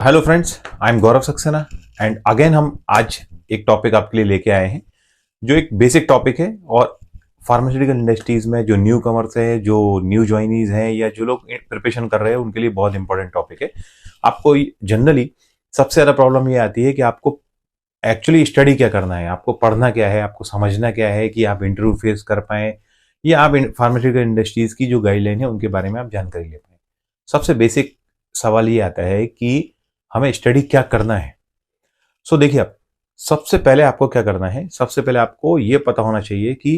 Hello friends, I am Gaurav Saxena and again हम आज एक टॉपिक आपके लिए लेके आए हैं जो एक बेसिक टॉपिक है और फार्मास्यूटिकल इंडस्ट्रीज में जो न्यू कमर्स है, जो न्यू ज्वाइनीज हैं या जो लोग प्रिपरेशन कर रहे हैं उनके लिए बहुत इंपॉर्टेंट टॉपिक है। आपको जनरली सबसे ज़्यादा प्रॉब्लम ये आती है कि आपको एक्चुअली स्टडी क्या करना है, आपको पढ़ना क्या है, आपको समझना क्या है कि आप इंटरव्यू फेस कर पाएँ या आप फार्मास्यूटिकल इंडस्ट्रीज की जो गाइडलाइन है उनके बारे में आप जानकारी ले पाएँ। सबसे बेसिक सवाल ये आता है कि हमें स्टडी क्या करना है। देखिए, आप सबसे पहले आपको क्या करना है, सबसे पहले आपको यह पता होना चाहिए कि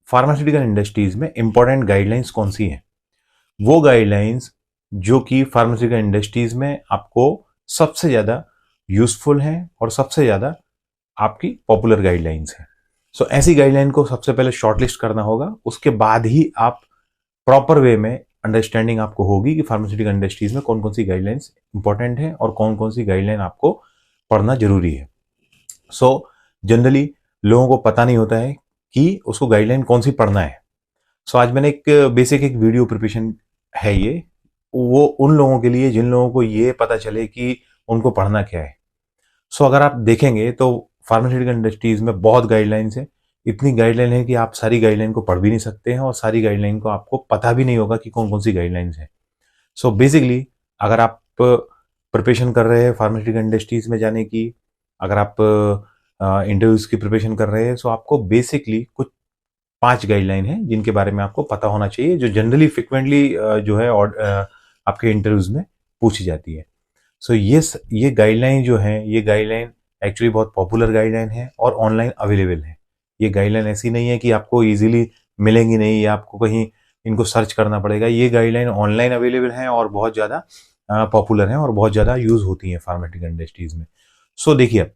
फार्मास्यूटिकल इंडस्ट्रीज में इंपॉर्टेंट गाइडलाइंस कौन सी हैं। वो गाइडलाइंस जो कि फार्मास्यूटिकल इंडस्ट्रीज में आपको सबसे ज्यादा यूजफुल हैं और सबसे ज्यादा आपकी पॉपुलर गाइडलाइंस हैं। ऐसी गाइडलाइन को सबसे पहले शॉर्टलिस्ट करना होगा, उसके बाद ही आप प्रॉपर वे में अंडरस्टैंडिंग आपको होगी कि फार्मास्यूटिकल इंडस्ट्रीज में कौन कौन सी गाइडलाइंस इंपॉर्टेंट है और कौन कौन सी गाइडलाइन आपको पढ़ना जरूरी है। जनरली लोगों को पता नहीं होता है कि उसको गाइडलाइन कौन सी पढ़ना है। आज मैंने एक बेसिक एक वीडियो प्रिपरेशन है, ये वो उन लोगों के लिए जिन लोगों को ये पता चले कि उनको पढ़ना क्या है। अगर आप देखेंगे तो फार्मास्यूटिकल इंडस्ट्रीज में बहुत गाइडलाइंस है, इतनी गाइडलाइन है कि आप सारी गाइडलाइन को पढ़ भी नहीं सकते हैं और सारी गाइडलाइन को आपको पता भी नहीं होगा कि कौन कौन सी गाइडलाइंस है। बेसिकली अगर आप प्रिपरेशन कर रहे हैं फार्मास्यूटिकल इंडस्ट्रीज में जाने की, अगर आप इंटरव्यूज की प्रिपरेशन कर रहे हैं, आपको बेसिकली कुछ 5 गाइडलाइन है जिनके बारे में आपको पता होना चाहिए, जो जनरली फ्रिक्वेंटली जो है आपके इंटरव्यूज में पूछी जाती है। ये गाइडलाइन जो है, ये गाइडलाइन एक्चुअली बहुत पॉपुलर गाइडलाइन है और ऑनलाइन अवेलेबल है। ये गाइडलाइन ऐसी नहीं है कि आपको इजीली मिलेंगी नहीं या आपको कहीं इनको सर्च करना पड़ेगा। ये गाइडलाइन ऑनलाइन अवेलेबल है और बहुत ज़्यादा पॉपुलर है और बहुत ज़्यादा यूज होती है फार्मास्यूटिकल इंडस्ट्रीज में। देखिए,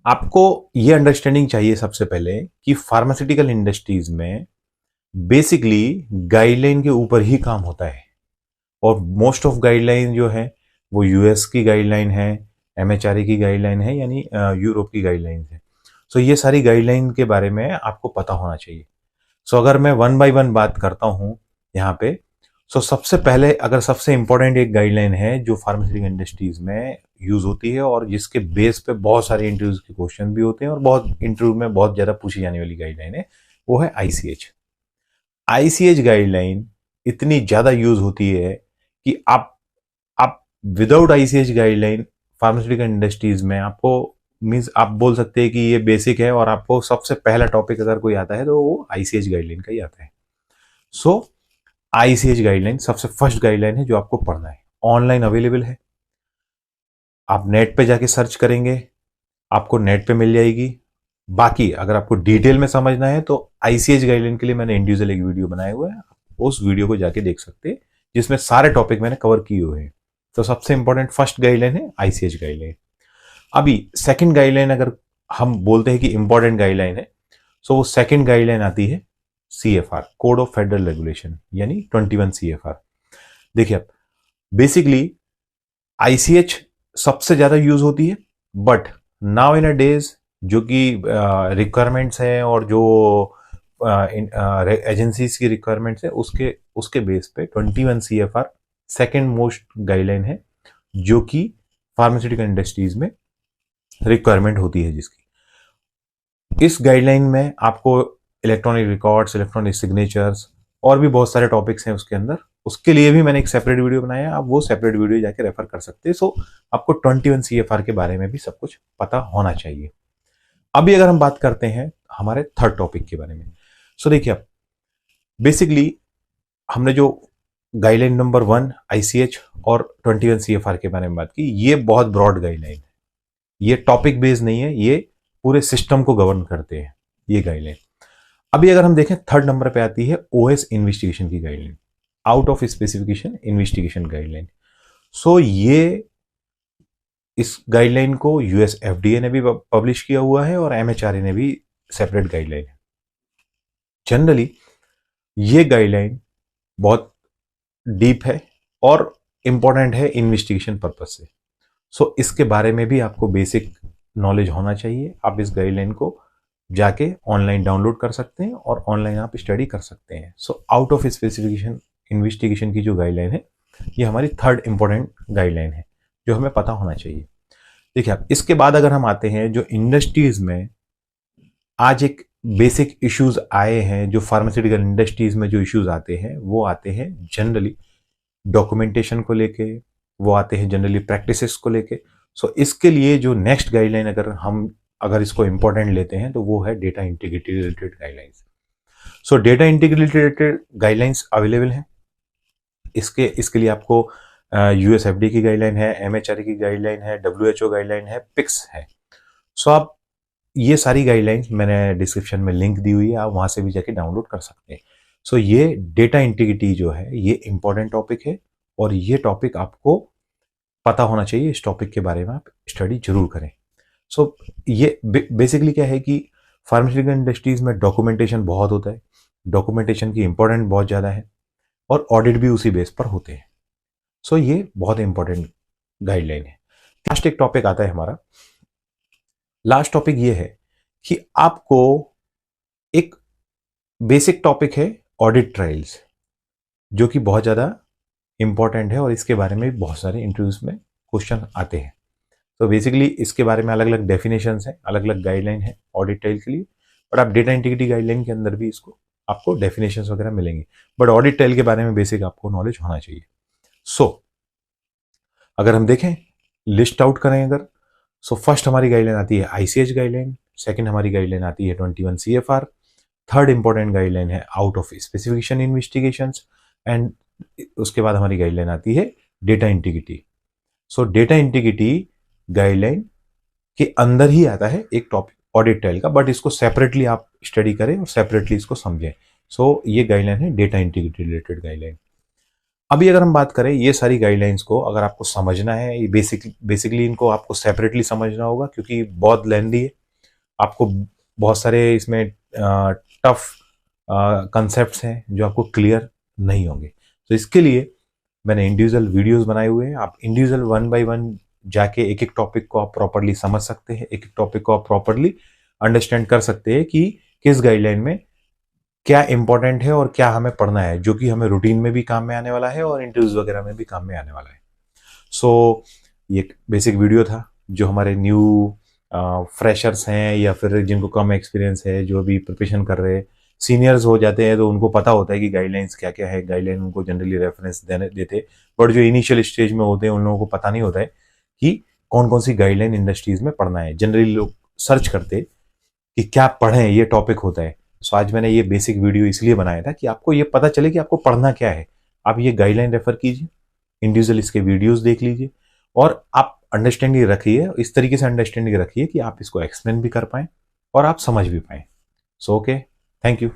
आपको ये अंडरस्टैंडिंग चाहिए सबसे पहले कि फार्मास्यूटिकल इंडस्ट्रीज में बेसिकली गाइडलाइन के ऊपर ही काम होता है और मोस्ट ऑफ गाइडलाइन जो है वो यूएस की गाइडलाइन है, एमएचआरए की गाइडलाइन है, यानी यूरोप की गाइडलाइन है। ये सारी गाइडलाइन के बारे में आपको पता होना चाहिए। अगर मैं वन बाय वन बात करता हूं यहाँ पे, सबसे पहले अगर सबसे इंपॉर्टेंट एक गाइडलाइन है जो फार्मास्यूटिकल इंडस्ट्रीज में यूज होती है और जिसके बेस पे बहुत सारे इंटरव्यूज के क्वेश्चन भी होते हैं और बहुत इंटरव्यू में बहुत ज्यादा पूछी जाने वाली गाइडलाइन है, वो है आईसीएच। आईसीएच गाइडलाइन इतनी ज्यादा यूज होती है कि आप without ICH guideline pharmaceutical industries में आपको मीन्स आप बोल सकते हैं कि ये बेसिक है और आपको सबसे पहला टॉपिक अगर कोई आता है तो वो आईसीएच गाइडलाइन का ही आता है। आईसीएच गाइडलाइन सबसे फर्स्ट गाइडलाइन है जो आपको पढ़ना है, ऑनलाइन अवेलेबल है। आप नेट पे जाके सर्च करेंगे, आपको नेट पे मिल जाएगी। बाकी अगर आपको डिटेल में समझना है तो आईसीएच गाइडलाइन के लिए मैंने इंडिविजुअल एक वीडियो बनाया हुआ है, उस वीडियो को जाके देख सकते हैं जिसमें सारे टॉपिक मैंने कवर किए हुए हैं। सबसे इंपॉर्टेंट फर्स्ट गाइडलाइन है आईसीएच गाइडलाइन। अभी सेकंड गाइडलाइन अगर हम बोलते हैं कि इंपॉर्टेंट गाइडलाइन है, वो सेकंड गाइडलाइन आती है CFR, code of federal regulation, यानी 21 सीएफआर। देखिए, अब बेसिकली आईसीएच सबसे ज्यादा यूज होती है, but now in a days जो कि रिक्वायरमेंट्स है और जो एजेंसीज की रिक्वायरमेंट्स है उसके बेस पे 21 सीएफआर सेकेंड मोस्ट गाइडलाइन है जो कि फार्मास्यूटिकल इंडस्ट्रीज में रिक्वायरमेंट होती है। जिसकी इस गाइडलाइन में आपको इलेक्ट्रॉनिक रिकॉर्ड्स, इलेक्ट्रॉनिक सिग्नेचर्स और भी बहुत सारे टॉपिक्स हैं उसके अंदर। उसके लिए भी मैंने एक सेपरेट वीडियो बनाया है, आप वो सेपरेट वीडियो जाके रेफर कर सकते हैं। आपको 21 सीएफआर के बारे में भी सब कुछ पता होना चाहिए। अभी अगर हम बात करते हैं हमारे थर्ड टॉपिक के बारे में, देखिए, अब बेसिकली हमने जो गाइडलाइन नंबर 1 आईसीएच और 21 सीएफआर के बारे में बात की, ये बहुत ब्रॉड गाइडलाइन है, ये टॉपिक बेस्ड नहीं है, ये पूरे सिस्टम को गवर्न करते हैं ये गाइडलाइन। अभी अगर हम देखें थर्ड नंबर पे आती है ओएस इन्वेस्टिगेशन की guideline, out of specification investigation guideline. ये इस गाइडलाइन को यूएस एफडीए ने भी पब्लिश किया हुआ है और एमएचआरए ने भी सेपरेट गाइडलाइन है। जनरली ये गाइडलाइन बहुत डीप है और इंपॉर्टेंट है इन्वेस्टिगेशन पर्पज से। इसके बारे में भी आपको बेसिक नॉलेज होना चाहिए। आप इस गाइडलाइन को जाके ऑनलाइन डाउनलोड कर सकते हैं और ऑनलाइन आप स्टडी कर सकते हैं। आउट ऑफ स्पेसिफिकेशन इन्वेस्टिगेशन की जो गाइडलाइन है, ये हमारी थर्ड इंपॉर्टेंट गाइडलाइन है जो हमें पता होना चाहिए। देखिए अब इसके बाद अगर हम आते हैं जो इंडस्ट्रीज में आज एक बेसिक इश्यूज आए हैं, जो फार्मास्यूटिकल इंडस्ट्रीज में जो इश्यूज आते हैं वो आते हैं जनरली डॉक्यूमेंटेशन को लेके, वो आते हैं जनरली प्रैक्टिसेस को लेके। सो इसके लिए जो नेक्स्ट गाइडलाइन अगर इसको इंपॉर्टेंट लेते हैं तो वो है डेटा इंटीग्रिटी रिलेटेड गाइडलाइंस। सो data integrity related guidelines available हैं। इसके लिए आपको यूएसएफडी की गाइडलाइन है, एमएचआरए की गाइडलाइन है, डब्ल्यूएचओ गाइडलाइन है, पिक्स है। सो आप ये सारी गाइडलाइंस मैंने डिस्क्रिप्शन में लिंक दी हुई है, आप वहां से भी जाके डाउनलोड कर सकते हैं। सो ये डेटा इंटीग्रिटी जो है ये इंपॉर्टेंट टॉपिक है और ये टॉपिक आपको पता होना चाहिए। इस टॉपिक के बारे में आप स्टडी जरूर करें। सो ये बेसिकली क्या है कि फार्मास्यूटिकल इंडस्ट्रीज में डॉक्यूमेंटेशन बहुत होता है, डॉक्यूमेंटेशन की इंपॉर्टेंट बहुत ज़्यादा है और ऑडिट भी उसी बेस पर होते हैं। सो ये बहुत इंपॉर्टेंट गाइडलाइन है। लास्ट एक टॉपिक आता है हमारा। लास्ट टॉपिक ये है कि आपको एक बेसिक टॉपिक है ऑडिट ट्रायल्स, जो कि बहुत ज़्यादा इंपॉर्टेंट है और इसके बारे में बहुत सारे इंटरव्यूज में क्वेश्चन आते हैं। तो बेसिकली इसके बारे में अलग अलग डेफिनेशंस हैं, अलग अलग गाइडलाइन है ऑडिट ट्रायल के लिए, बट आप डेटा इंटीग्रिटी गाइडलाइन के अंदर भी इसको आपको डेफिनेशंस वगैरह मिलेंगे, बट ऑडिट ट्रायल के बारे में बेसिक आपको नॉलेज होना चाहिए। सो अगर हम देखें, लिस्ट आउट करें अगर, सो फर्स्ट हमारी गाइडलाइन आती है आईसीएच गाइडलाइन, सेकंड हमारी गाइडलाइन आती है 21 CFR, थर्ड इंपॉर्टेंट गाइडलाइन है out of specification investigations, and उसके बाद हमारी गाइडलाइन आती है डेटा इंटीग्रिटी। सो डेटा इंटीग्रिटी गाइडलाइन के अंदर ही आता है एक टॉपिक ऑडिट ट्रायल का, बट इसको सेपरेटली आप स्टडी करें और सेपरेटली इसको समझें। सो ये गाइडलाइन है डेटा इंटीग्रिटी रिलेटेड गाइडलाइन। अभी अगर हम बात करें ये सारी गाइडलाइंस को अगर आपको समझना है, ये बेसिकली इनको आपको सेपरेटली समझना होगा क्योंकि बहुत लेंथी है, आपको बहुत सारे इसमें टफ कंसेप्ट्स हैं जो आपको क्लियर नहीं होंगे। तो इसके लिए मैंने इंडिविजुअल वीडियोस बनाए हुए हैं, आप इंडिविजुअल 1 by 1 जाके एक एक टॉपिक को आप प्रॉपरली समझ सकते हैं, एक एक टॉपिक को आप प्रॉपरली अंडरस्टैंड कर सकते हैं कि किस गाइडलाइन में क्या इंपॉर्टेंट है और क्या हमें पढ़ना है, जो कि हमें रूटीन में भी काम में आने वाला है और इंटरव्यूज वगैरह में भी काम में आने वाला है। सो ये एक बेसिक वीडियो था जो हमारे न्यू फ्रेशर्स हैं या फिर जिनको कम एक्सपीरियंस है, जो भी प्रिपरेशन कर रहे हैं, सीनियर्स हो जाते हैं तो उनको पता होता है कि गाइडलाइंस क्या क्या है, गाइडलाइन उनको जनरली रेफरेंस देते, बट जो इनिशियल स्टेज में होते हैं उन लोगों को पता नहीं होता है कि कौन कौन सी गाइडलाइन इंडस्ट्रीज में पढ़ना है। जनरली लोग सर्च करते कि क्या पढ़ें, ये टॉपिक होता है। सो आज मैंने ये बेसिक वीडियो इसलिए बनाया था कि आपको ये पता चले कि आपको पढ़ना क्या है। आप ये गाइडलाइन रेफर कीजिए, इंडिविजुअल इसके वीडियोस देख लीजिए और आप अंडरस्टैंडिंग रखिए, इस तरीके से अंडरस्टैंडिंग रखिए कि आप इसको एक्सप्लेन भी कर पाएं और आप समझ भी पाएं। So okay, thank you.